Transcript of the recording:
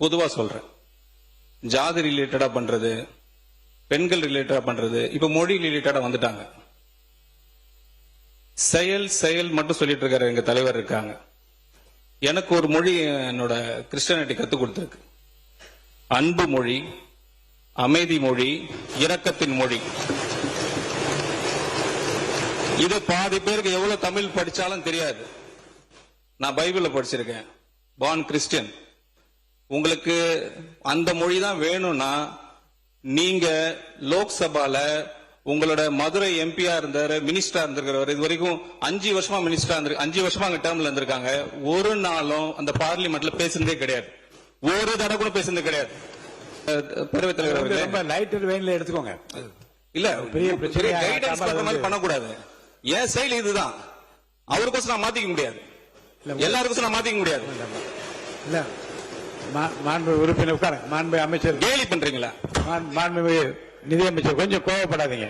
பொதுவா சொல்றேன். ஜாதி ரிலேட்டடா பண்றது, பெண்கள் ரிலேட்டடா பண்றது, இப்ப மொழி ரிலேட்டடா வந்துட்டாங்க. செயல் செயல் மட்டும் சொல்லிட்டு இருக்காரு. எங்க தலைவர் இருக்காங்க. எனக்கு ஒரு மொழி என்னோட கிறிஸ்டியானிட்டி கத்துக் கொடுத்திருக்கு. அன்பு மொழி, அமைதி மொழி, இரக்கத்தின் மொழி. இது பாதி பேருக்கு எவ்வளவு தமிழ் படிச்சாலும் தெரியாது. நான் பைபிள்ல படிச்சிருக்கேன். Born Christian. உங்களுக்கு அந்த மொழி தான் வேணும்னா நீங்க லோக்சபால உங்களோட மதுரை எம்பியா இருந்தாரு, மினிஸ்டரா இருந்திருக்கிறவர், இது வரைக்கும் 5 வருஷமா மினிஸ்டரா இருந்து 5 வருஷமா அங்க டேர்ம்ல இருந்திருக்காங்க. ஒரு நாளும் அந்த பார்லிமெண்ட்ல பேசுனதே கிடையாது. ஒரு தடவை கூட பேசுனது கிடையாது. பேரவைத் தலைவர் லைட்டர் வெயின்ல எடுத்துக்கோங்க. இல்ல பெரிய கைடன்ஸ் பண்ற மாதிரி பண்ணக்கூடாது. என் செயல் இதுதான். அவருக்கோசம் நான் மாத்திக்க முடியாது, எல்லாருக்கும் நான் மாத்திக்க முடியாது. இல்ல மாண்பு உறுப்பினர் உட்கார. மாண்பு அமைச்சர் கேலி பண்றீங்களா? மாண்பு நிதியமைச்சர் கொஞ்சம் கோவப்படாதீங்க.